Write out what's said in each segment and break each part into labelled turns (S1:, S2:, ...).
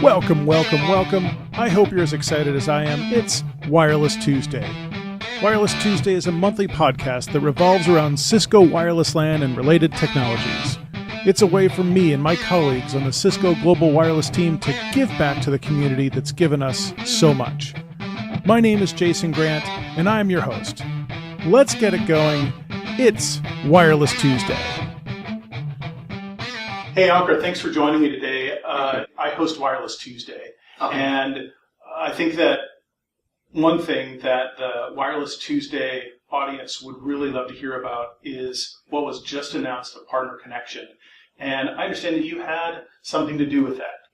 S1: Welcome, welcome, welcome. I hope you're as excited as I am. It's Wireless Tuesday. Wireless Tuesday is a monthly podcast that revolves around Cisco wireless LAN and related technologies. It's a way for me and my colleagues on the Cisco Global Wireless team to give back to the community that's given us so much. My name is Jason Grant, and I'm your host. Let's get it going. It's Wireless Tuesday. Hey, Ankur, thanks for joining me today. I host Wireless Tuesday, and I think that one thing that the Wireless Tuesday audience would really love to hear about is what was just announced, a partner connection. And I understand that you had something to do with that.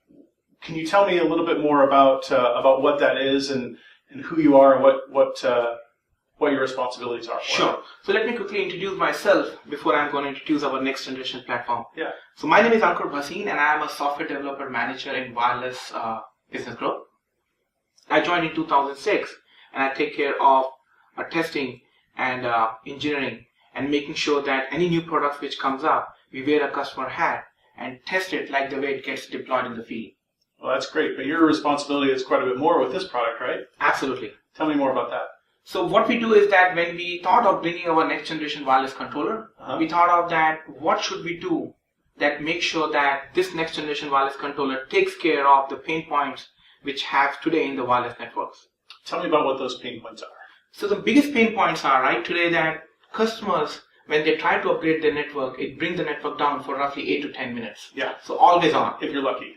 S1: Can you tell me a little bit more about what that is and who you are and what your responsibilities are?
S2: Sure. So let me quickly introduce myself before I'm going to introduce our next generation platform.
S1: Yeah.
S2: So my name is Ankur Bhasin, and I am a software developer manager in wireless business growth. I joined in 2006, and I take care of testing and engineering and making sure that any new product which comes up, we wear a customer hat and test it like the way it gets deployed in the field.
S1: Well, that's great, but your responsibility is quite a bit more with this product, right?
S2: Absolutely.
S1: Tell me more about that.
S2: So what we do is that when we thought of bringing our next generation wireless controller, we thought of that what should we do that makes sure that this next generation wireless controller takes care of the pain points which have today in the wireless networks.
S1: Tell me about what those pain points are.
S2: So the biggest pain points are right today that customers, when they try to upgrade their network, it brings the network down for roughly 8 to 10 minutes.
S1: Yeah.
S2: So always on.
S1: If you're lucky.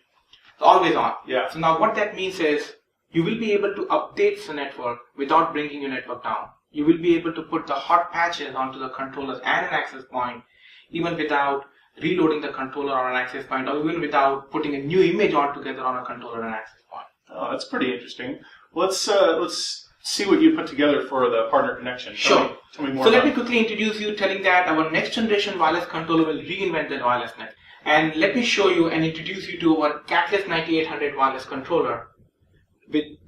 S2: Always on.
S1: Yeah.
S2: So now what that means is you will be able to update the network without bringing your network down. You will be able to put the hot patches onto the controllers and an access point even without reloading the controller on an access point, or even without putting a new image altogether on a controller and access point.
S1: Oh, that's pretty interesting. Let's see what you put together for the partner connection.
S2: Sure.
S1: Tell me more.
S2: So let me quickly introduce you, telling that our next generation wireless controller will reinvent the wireless net. And let me show you and introduce you to our Catalyst 9800 wireless controller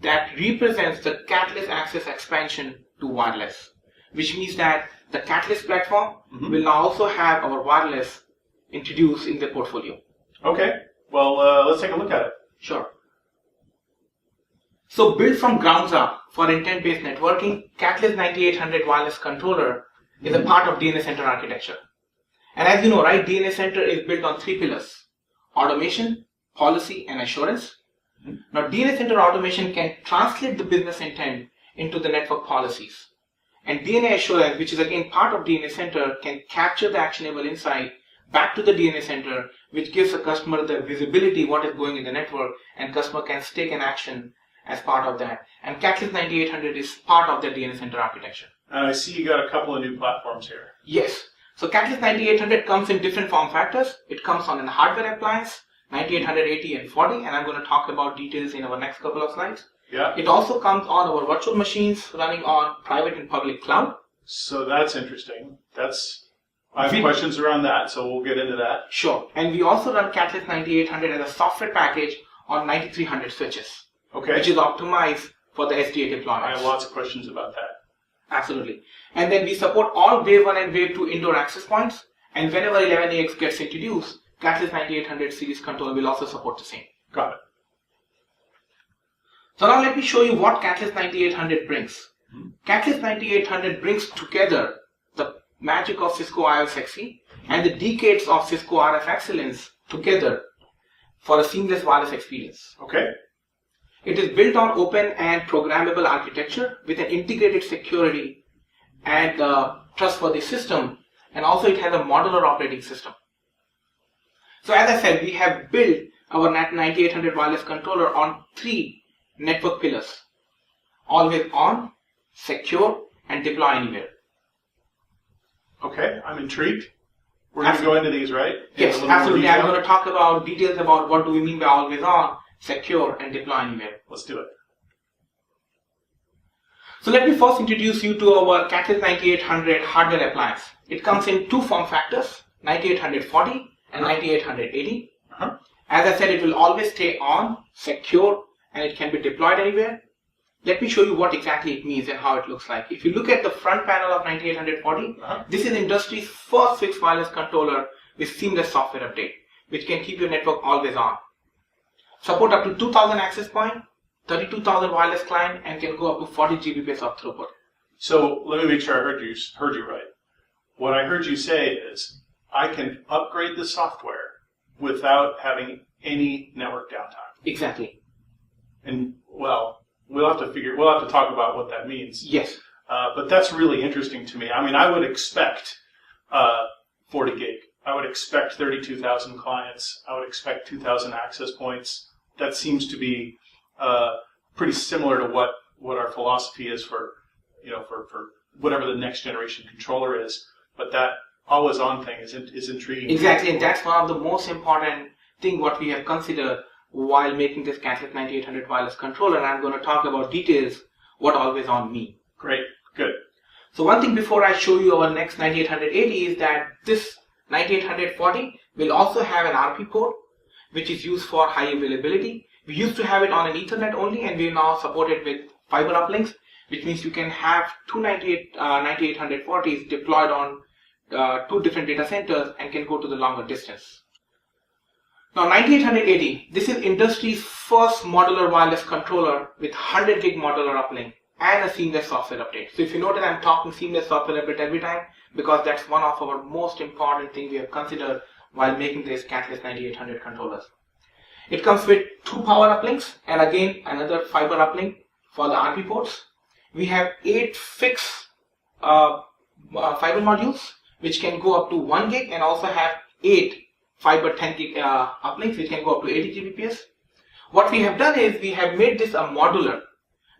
S2: that represents the Catalyst access expansion to wireless, which means that the Catalyst platform will now also have our wireless introduced in the portfolio.
S1: Okay. Well, let's take a look at it.
S2: Sure. So built from grounds up for intent-based networking, Catalyst 9800 wireless controller is a part of DNS Center architecture. And as you know, right, DNS Center is built on 3 pillars: automation, policy, and assurance. Now, DNS Center automation can translate the business intent into the network policies. And DNA assurance, which is again part of DNS Center, can capture the actionable insight back to the DNS Center, which gives the customer the visibility what is going in the network, and customer can take an action as part of that. And Catalyst 9800 is part of the DNS Center architecture.
S1: And I see you got a couple of new platforms here.
S2: Yes. So Catalyst 9800 comes in different form factors. It comes on a hardware appliance, 9880 and 40, and I'm going to talk about details in our next couple of slides.
S1: Yeah.
S2: It also comes on our virtual machines running on private and public cloud.
S1: So that's interesting. I have questions around that, so we'll get into that.
S2: Sure. And we also run Catalyst 9800 as a software package on 9300 switches.
S1: Okay.
S2: Which is optimized for the SDA deployments.
S1: I have lots of questions about that.
S2: Absolutely. And then we support all Wave 1 and Wave 2 indoor access points. And whenever 11AX gets introduced, Catalyst 9800 series controller will also support the same.
S1: Got it.
S2: So now let me show you what Catalyst 9800 brings. Catalyst 9800 brings together the magic of Cisco IOXXE and the decades of Cisco RF excellence together for a seamless wireless experience.
S1: Okay.
S2: It is built on open and programmable architecture with an integrated security and trustworthy system, and also it has a modular operating system. So as I said, we have built our 9800 wireless controller on 3 network pillars: always on, secure, and deploy anywhere.
S1: Okay, I'm intrigued. We're going to go into these, right?
S2: Yes, absolutely. I'm going to talk about details about what do we mean by always on, secure, and deploy anywhere.
S1: Let's do it.
S2: So let me first introduce you to our Catalyst 9800 hardware appliance. It comes in 2 form factors, 9840 and 9880. As I said, it will always stay on, secure, and it can be deployed anywhere. Let me show you what exactly it means and how it looks like. If you look at the front panel of 9840, this is industry's first fixed wireless controller with seamless software update, which can keep your network always on. Support up to 2000 access point, 32,000 wireless client, and can go up to 40 Gbps of throughput.
S1: So let me make sure I heard you right. What I heard you say is I can upgrade the software without having any network downtime.
S2: Exactly.
S1: And well, we'll have to talk about what that means.
S2: Yes.
S1: But that's really interesting to me. I mean, I would expect 40 gig. I would expect 32,000 clients. I would expect 2,000 access points. That seems to be pretty similar to what our philosophy is for whatever the next generation controller is. But that always-on thing is intriguing.
S2: Exactly, and that's one of the most important thing what we have considered while making this Catalyst 9800 wireless controller. And I'm going to talk about details what always-on mean.
S1: Great, good.
S2: So one thing before I show you our next 9880 is that this 9840 will also have an RP port, which is used for high availability. We used to have it on an Ethernet only, and we now support it with fiber uplinks, which means you can have two 9840s deployed on two different data centers and can go to the longer distance. Now 9880, this is industry's first modular wireless controller with 100 gig modular uplink and a seamless software update. So if you notice, I'm talking seamless software update every time because that's one of our most important things we have considered while making this Catalyst 9800 controllers. It comes with two power uplinks and again another fiber uplink for the RP ports. We have 8 fixed fiber modules which can go up to 1 gig and also have 8 fiber 10 gig uplinks which can go up to 80 Gbps. What we have done is we have made this a modular,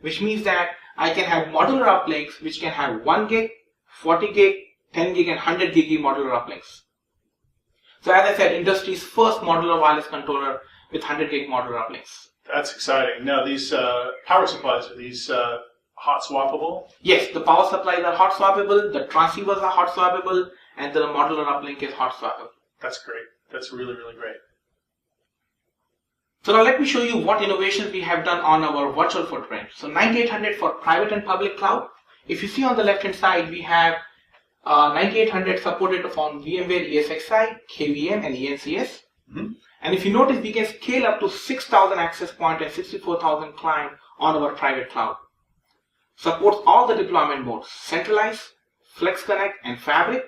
S2: which means that I can have modular uplinks which can have 1 gig, 40 gig, 10 gig and 100 gig modular uplinks. So as I said, industry's first modular wireless controller with 100 gig modular uplinks.
S1: That's exciting. Now these power supplies, are these hot swappable?
S2: Yes, the power supplies are hot swappable, the transceivers are hot swappable, and the modular uplink is hot swappable.
S1: That's great. That's really, really great.
S2: So now let me show you what innovations we have done on our virtual footprint. So 9800 for private and public cloud. If you see on the left hand side, we have 9800 supported on VMware ESXi, KVM and ENCS. And if you notice, we can scale up to 6,000 access point and 64,000 client on our private cloud. Supports all the deployment modes, centralized, flex connect and fabric.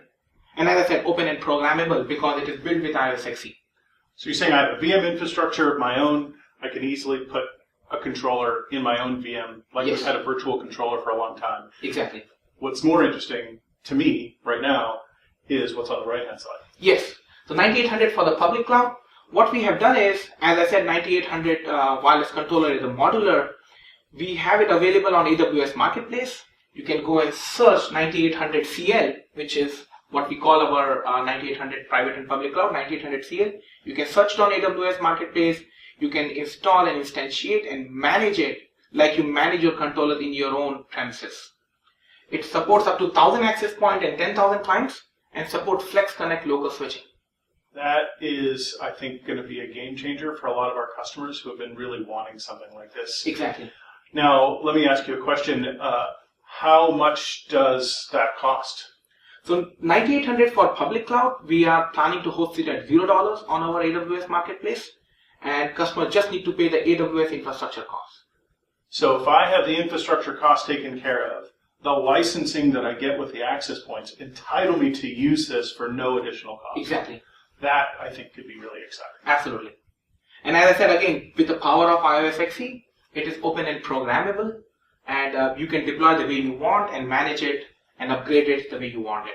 S2: And as I said, open and programmable because it is built with iOS XE.
S1: So you're saying I have a VM infrastructure of my own. I can easily put a controller in my own VM, like
S2: Yes.
S1: we've had a virtual controller for a long time.
S2: Exactly.
S1: What's more interesting to me right now is what's on the right-hand side.
S2: Yes. So 9800 for the public cloud. What we have done is, as I said, 9800 wireless controller is a modular. We have it available on AWS Marketplace. You can go and search 9800 CL, which is what we call our 9800 private and public cloud, 9800 CL. You can search it on AWS Marketplace. You can install and instantiate and manage it like you manage your controllers in your own premises. It supports up to 1,000 access point and 10,000 clients and supports Flex Connect local switching.
S1: That is, I think, going to be a game changer for a lot of our customers who have been really wanting something like this.
S2: Exactly.
S1: Now, let me ask you a question. How much does that cost?
S2: So 9800 for public cloud, we are planning to host it at $0 on our AWS Marketplace, and customers just need to pay the AWS infrastructure cost.
S1: So if I have the infrastructure cost taken care of, the licensing that I get with the access points entitle me to use this for no additional cost.
S2: Exactly.
S1: That, I think, could be really exciting.
S2: Absolutely. And as I said again, with the power of iOS XE, it is open and programmable, and you can deploy the way you want and manage it and upgrade it the way you want it.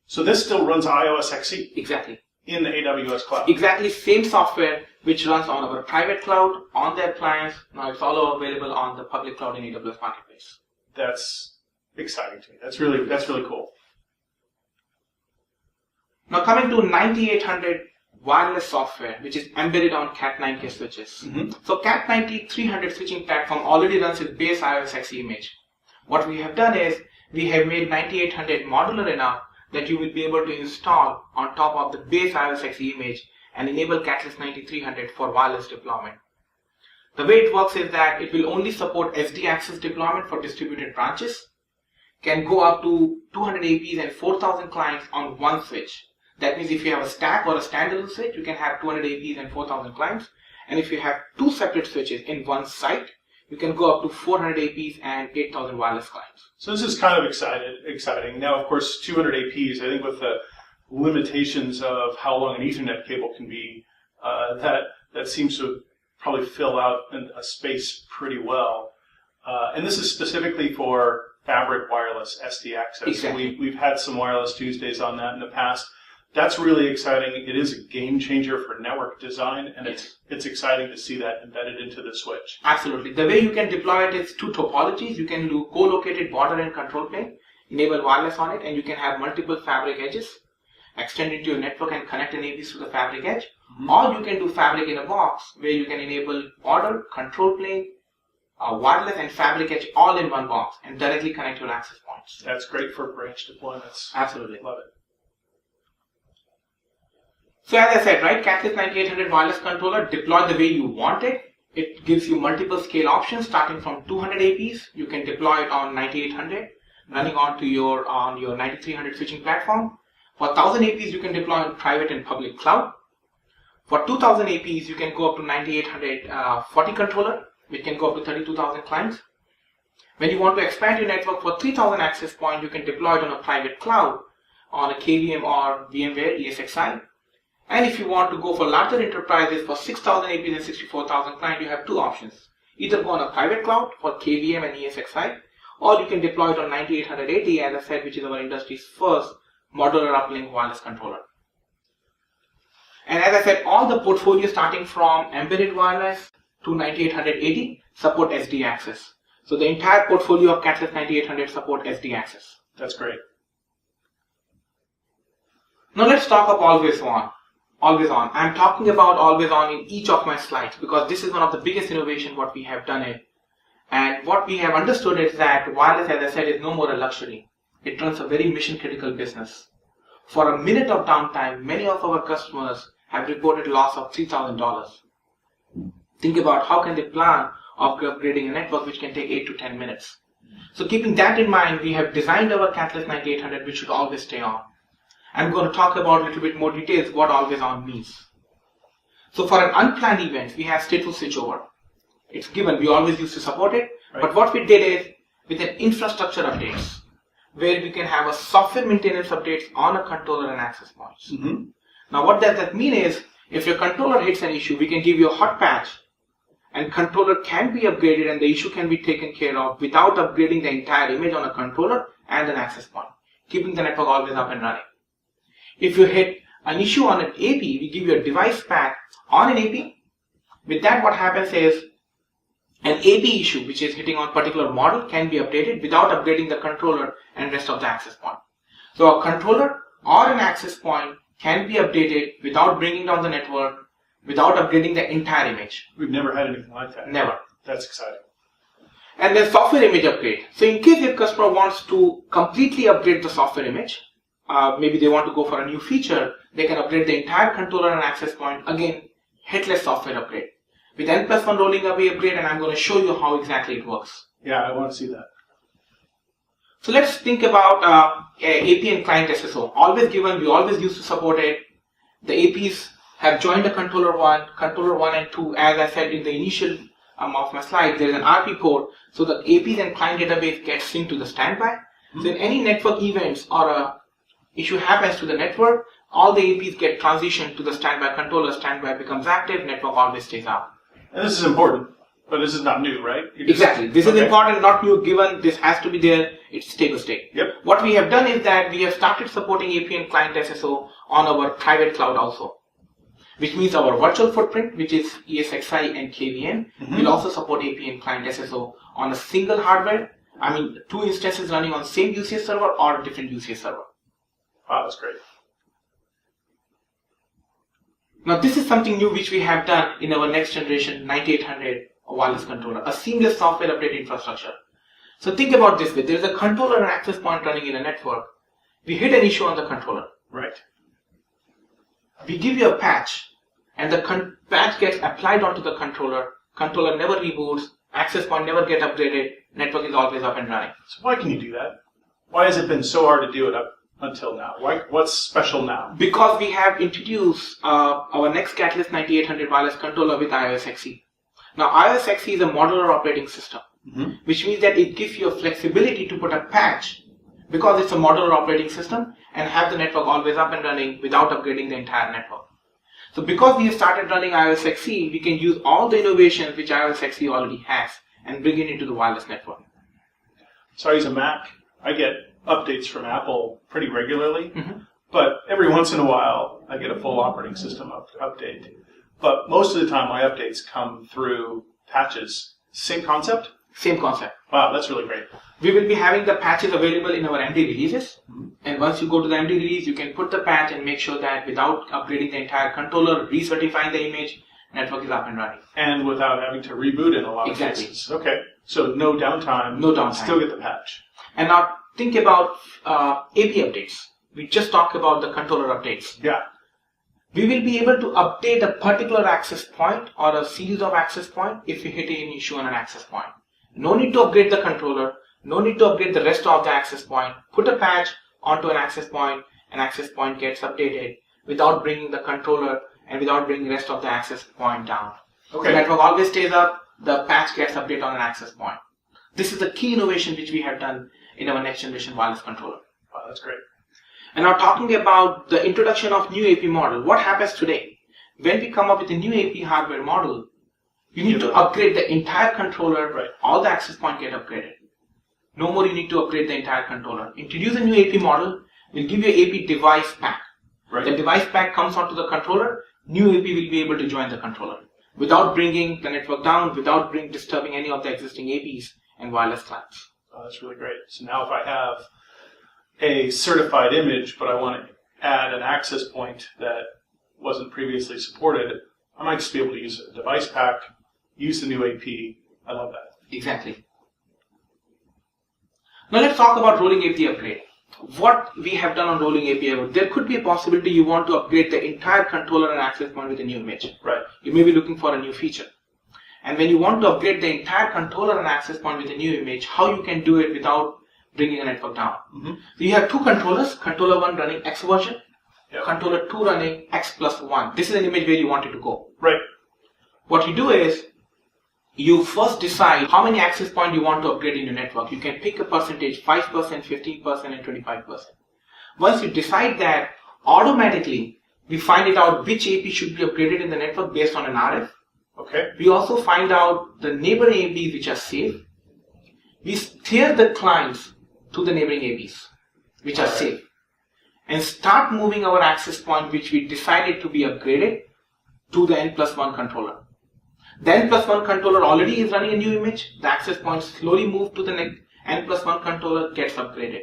S1: So this still runs iOS XE
S2: Exactly.
S1: in the AWS cloud?
S2: Exactly, same software which runs on our private cloud, on their clients. Now it's all available on the public cloud in AWS Marketplace.
S1: That's exciting to me. That's really cool.
S2: Now coming to 9800 wireless software, which is embedded on Cat9K switches. So Cat9K 300 switching platform already runs with base iOS XE image. What we have done is we have made 9800 modular enough that you will be able to install on top of the base iOS XE image and enable Catalyst 9300 for wireless deployment. The way it works is that it will only support SD access deployment for distributed branches, can go up to 200 APs and 4,000 clients on one switch. That means if you have a stack or a standalone switch, you can have 200 APs and 4,000 clients. And if you have two separate switches in one site, you can go up to 400 APs and 8,000 wireless clients.
S1: So this is kind of exciting. Now, of course, 200 APs, I think with the limitations of how long an Ethernet cable can be, that seems to probably fill out a space pretty well. And this is specifically for fabric wireless SD access.
S2: Exactly.
S1: We've had some Wireless Tuesdays on that in the past. That's really exciting. It is a game changer for network design, and it's exciting to see that embedded into the switch.
S2: Absolutely. The way you can deploy it is two topologies. You can do co-located border and control plane, enable wireless on it, and you can have multiple fabric edges, extend into your network and connect an APs to the fabric edge. Mm-hmm. Or you can do fabric in a box, where you can enable border, control plane, wireless and fabric edge all in one box and directly connect your access points.
S1: That's great for branch deployments.
S2: Absolutely.
S1: Love it.
S2: So as I said, right, Catalyst 9800 wireless controller, deploy the way you want it. It gives you multiple scale options starting from 200 APs. You can deploy it on 9800, running on your 9300 switching platform. For 1000 APs, you can deploy on private and public cloud. For 2000 APs, you can go up to 9800 40 controller, which can go up to 32,000 clients. When you want to expand your network for 3000 access point, you can deploy it on a private cloud on a KVM or VMware ESXi. And if you want to go for larger enterprises for 6,000 APs and 64,000 clients, you have two options. Either go on a private cloud for KVM and ESXi, or you can deploy it on 9880, as I said, which is our industry's first modular uplink wireless controller. And as I said, all the portfolio starting from embedded wireless to 9880 support SD access. So the entire portfolio of Catalyst 9800 support SD access.
S1: That's great.
S2: Now let's talk about always on. Always on. I'm talking about always on in each of my slides because this is one of the biggest innovation what we have done it. And what we have understood is that wireless, as I said, is no more a luxury. It runs a very mission critical business. For a minute of downtime, many of our customers have reported loss of $3,000. Think about how can they plan of upgrading a network which can take 8 to 10 minutes. So keeping that in mind, we have designed our Catalyst 9800 which should always stay on. I'm going to talk about a little bit more details what always on means. So for an unplanned event, we have stateful switchover. It's given, we always used to support it, right. But what we did is with an infrastructure updates, where we can have a software maintenance updates on a controller and access points. Mm-hmm. Now what does that mean is, if your controller hits an issue, we can give you a hot patch and controller can be upgraded and the issue can be taken care of without upgrading the entire image on a controller and an access point, keeping the network always up and running. If you hit an issue on an AP, we give you a device pack on an AP. With that, what happens is an AP issue, which is hitting on particular model, can be updated without upgrading the controller and rest of the access point. So a controller or an access point can be updated without bringing down the network, without upgrading the entire image.
S1: We've never had anything like that.
S2: Never.
S1: That's exciting.
S2: And then software image upgrade. So in case your customer wants to completely upgrade the software image, maybe they want to go for a new feature, they can upgrade the entire controller and access point. Again, hitless software upgrade. With N+1 rolling away upgrade, and I'm going to show you how exactly it works.
S1: Yeah, I want to see that.
S2: So let's think about AP and client SSO. Always given, we always used to support it. The APs have joined the controller 1 and 2. As I said in the initial of my slide, there is an RP port. So the APs and client database get synced to the standby. Mm-hmm. So in any network events or a issue happens to the network, all the APs get transitioned to the standby controller. Standby becomes active, network always stays up.
S1: And this is important, but this is not new, right?
S2: Exactly. This is important, not new, given this has to be there, it's stable state.
S1: Yep.
S2: What we have done is that we have started supporting AP and client SSO on our private cloud also, which means our virtual footprint, which is ESXi and KVM, will also support AP and client SSO on a single hardware. I mean, 2 instances running on same UCS server or different UCS server.
S1: Wow, that's great.
S2: Now this is something new which we have done in our next generation 9800 wireless controller, a seamless software update infrastructure. So think about this way, there is a controller and access point running in a network. We hit an issue on the controller.
S1: Right.
S2: We give you a patch and the patch gets applied onto the controller. controller never reboots, access point never get upgraded, network is always up and running.
S1: So why can you do that? Why has it been so hard to do it up until now? What's special now?
S2: Because we have introduced our next Catalyst 9800 wireless controller with iOS XE. Now iOS XE is a modular operating system, which means that it gives you a flexibility to put a patch because it's a modular operating system and have the network always up and running without upgrading the entire network. So because we have started running iOS XE, we can use all the innovations which iOS XE already has and bring it into the wireless network.
S1: So I use a Mac. I get updates from Apple pretty regularly, but every once in a while I get a full operating system update. But most of the time my updates come through patches. Same concept?
S2: Same concept.
S1: Wow, that's really great.
S2: We will be having the patches available in our MD releases. And once you go to the MD release, you can put the patch and make sure that without upgrading the entire controller, recertifying the image, network is up and running.
S1: And without having to reboot in a lot of cases. Okay. So no downtime.
S2: No downtime.
S1: Still get the patch.
S2: And now think about AP updates. We just talked about the controller updates.
S1: Yeah.
S2: We will be able to update a particular access point or a series of access points if we hit an issue on an access point. No need to upgrade the controller. No need to upgrade the rest of the access point. Put a patch onto an access point gets updated without bringing the controller and without bringing the rest of the access point down.
S1: Okay.
S2: The network always stays up. The patch gets updated on an access point. This is the key innovation which we have done in our next generation wireless controller.
S1: Wow, that's great.
S2: And now talking about the introduction of new AP model, what happens today? When we come up with a new AP hardware model, you need to upgrade the entire controller,
S1: right.
S2: All the access points get upgraded. No more you need to upgrade the entire controller. Introduce a new AP model, we'll give you an AP device pack.
S1: Right.
S2: The device pack comes onto the controller, new AP will be able to join the controller without bringing the network down, without disturbing any of the existing APs and wireless clients.
S1: Oh, that's really great. So now if I have a certified image, but I want to add an access point that wasn't previously supported, I might just be able to use a device pack, use the new AP. I love that.
S2: Exactly. Now let's talk about rolling AP upgrade. What we have done on rolling AP upgrade, there could be a possibility you want to upgrade the entire controller and access point with a new image.
S1: Right.
S2: You may be looking for a new feature. And when you want to upgrade the entire controller and access point with a new image, how you can do it without bringing a network down. So you have two controllers, controller 1 running X version, controller 2 running X plus 1. This is an image where you want it to go.
S1: Right.
S2: What you do is, you first decide how many access points you want to upgrade in your network. You can pick a percentage, 5%, 15%, and 25%. Once you decide that, automatically, we find it out which AP should be upgraded in the network based on an RF.
S1: Okay.
S2: We also find out the neighboring APs which are safe. We steer the clients to the neighboring APs which are safe and start moving our access point which we decided to be upgraded to the N+1 controller. The N+1 controller already is running a new image. The access point slowly moves to the N+1 controller, gets upgraded.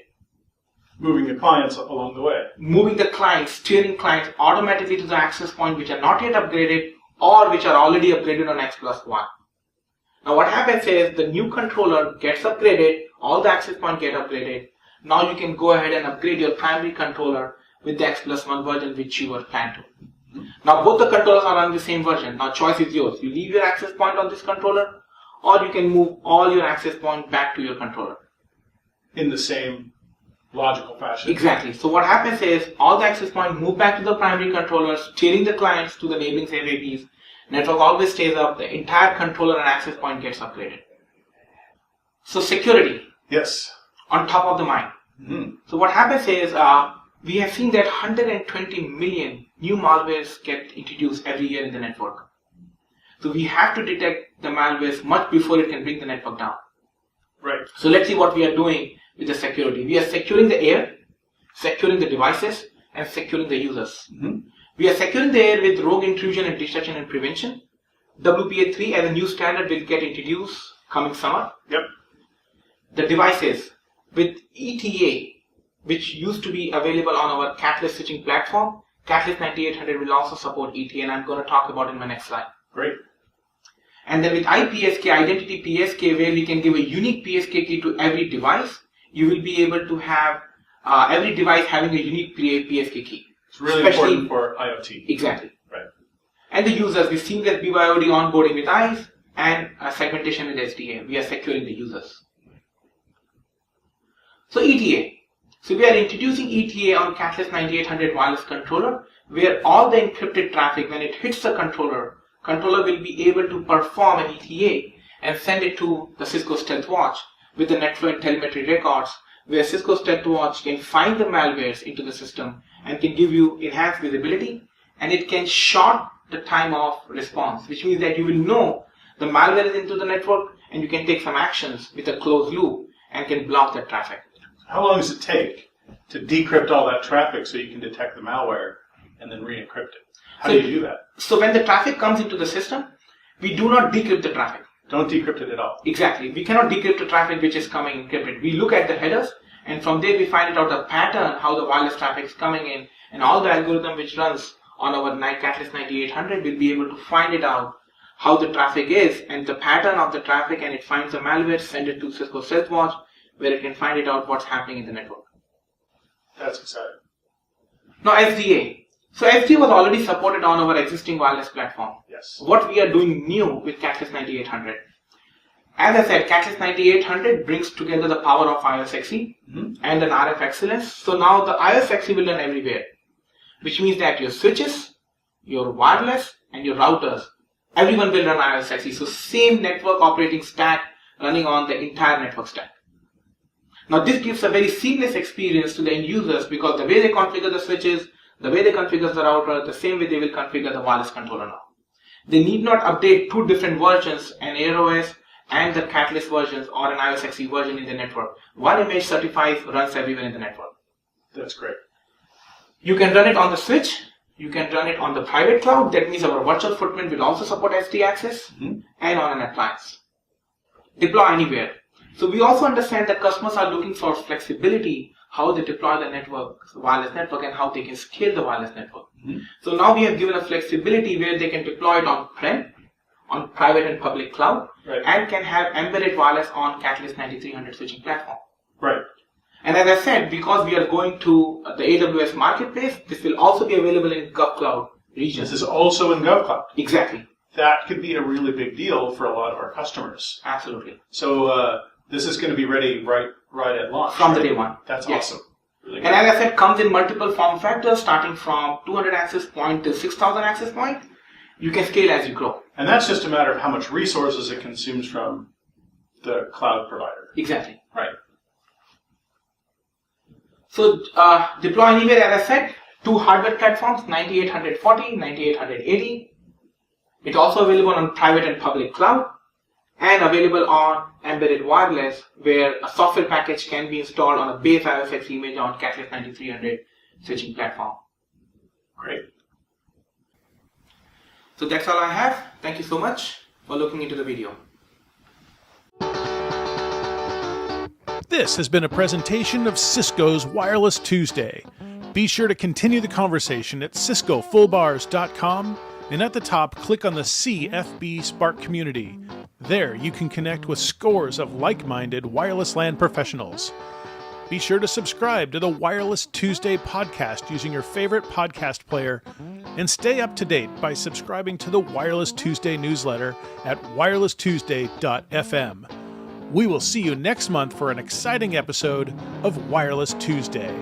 S1: Moving the clients along the way.
S2: Moving the clients, steering clients automatically to the access point which are not yet upgraded or which are already upgraded on X+1. Now what happens is the new controller gets upgraded, all the access points get upgraded. Now you can go ahead and upgrade your primary controller with the X+1 version which you were planned to. Now both the controllers are on the same version. Now choice is yours. You leave your access point on this controller or you can move all your access points back to your controller.
S1: In the same logical fashion.
S2: Exactly. So what happens is all the access points move back to the primary controller, steering the clients to the neighboring safe APs. Network always stays up. The entire controller and access point gets upgraded. So security.
S1: Yes.
S2: On top of the mind. So what happens is we have seen that 120 million new malwares get introduced every year in the network. So we have to detect the malwares much before it can bring the network down.
S1: Right.
S2: So let's see what we are doing with the security. We are securing the air, securing the devices, and securing the users. We are securing the air with rogue intrusion and detection and prevention. WPA3 as a new standard will get introduced coming summer.
S1: Yep.
S2: The devices with ETA, which used to be available on our Catalyst switching platform, Catalyst 9800 will also support ETA, and I'm going to talk about it in my next slide.
S1: Great.
S2: And then with IPSK, Identity PSK, where we can give a unique PSK key to every device, you will be able to have every device having a unique PSK key.
S1: It's really important for IoT.
S2: Exactly.
S1: Right.
S2: And the users with seamless BYOD onboarding with ICE, and segmentation with SDA. We are securing the users. So ETA. So we are introducing ETA on Catalyst 9800 wireless controller, where all the encrypted traffic, when it hits the controller will be able to perform an ETA and send it to the Cisco Stealth Watch with the netflow and telemetry records, where Cisco Stealth Watch can find the malwares into the system and can give you enhanced visibility, and it can short the time of response, which means that you will know the malware is into the network and you can take some actions with a closed loop and can block that traffic.
S1: How long does it take to decrypt all that traffic so you can detect the malware and then re-encrypt it? How do you do that?
S2: So when the traffic comes into the system, we do not decrypt the traffic.
S1: Don't decrypt it at all.
S2: Exactly. We cannot decrypt the traffic which is coming encrypted. We look at the headers, and from there we find out the pattern, how the wireless traffic is coming in, and all the algorithm which runs on our Catalyst 9800 will be able to find it out how the traffic is and the pattern of the traffic, and it finds the malware, send it to Cisco Stealth Watch, where it can find it out what's happening in the network.
S1: That's exciting.
S2: Now SDA. So SDA was already supported on our existing wireless platform.
S1: Yes.
S2: What we are doing new with Catalyst 9800. As I said, Catalyst 9800 brings together the power of IOSXE and an RF excellence. So now the IOSXE will run everywhere, which means that your switches, your wireless, and your routers, everyone will run IOSXE. So same network operating stack running on the entire network stack. Now this gives a very seamless experience to the end users, because the way they configure the switches, the way they configure the router, the same way they will configure the wireless controller now. They need not update two different versions, an AirOS and the Catalyst versions or an IOSXE version in the network. One image certifies, runs everywhere in the network.
S1: That's great.
S2: You can run it on the switch. You can run it on the private cloud. That means our virtual footprint will also support SD access and on an appliance. Deploy anywhere. So we also understand that customers are looking for flexibility, how they deploy the network, wireless network, and how they can scale the wireless network. So now we have given a flexibility where they can deploy it on-prem, on private and public cloud, and can have embedded wireless on Catalyst 9300 switching platform.
S1: Right.
S2: And as I said, because we are going to the AWS marketplace, this will also be available in GovCloud region.
S1: This is also in GovCloud.
S2: Exactly.
S1: That could be a really big deal for a lot of our customers.
S2: Absolutely.
S1: So this is going to be ready right at launch.
S2: From the day one.
S1: That's
S2: yes.
S1: awesome. Really
S2: and as I said, comes in multiple form factors, starting from 200 access point to 6,000 access point. You can scale as you grow.
S1: And that's just a matter of how much resources it consumes from the cloud provider.
S2: Exactly.
S1: Right.
S2: So deploy anywhere, as I said, two hardware platforms, 9840, 9880. It's also available on private and public cloud, and available on embedded wireless, where a software package can be installed on a base IOSXE image on Catalyst 9300 switching platform.
S1: Great.
S2: So that's all I have. Thank you so much for looking into the video.
S3: This has been a presentation of Cisco's Wireless Tuesday. Be sure to continue the conversation at ciscofullbars.com, and at the top, click on the CFB Spark community. There, you can connect with scores of like-minded wireless LAN professionals. Be sure to subscribe to the Wireless Tuesday podcast using your favorite podcast player, and stay up to date by subscribing to the Wireless Tuesday newsletter at wirelesstuesday.fm. We will see you next month for an exciting episode of Wireless Tuesday.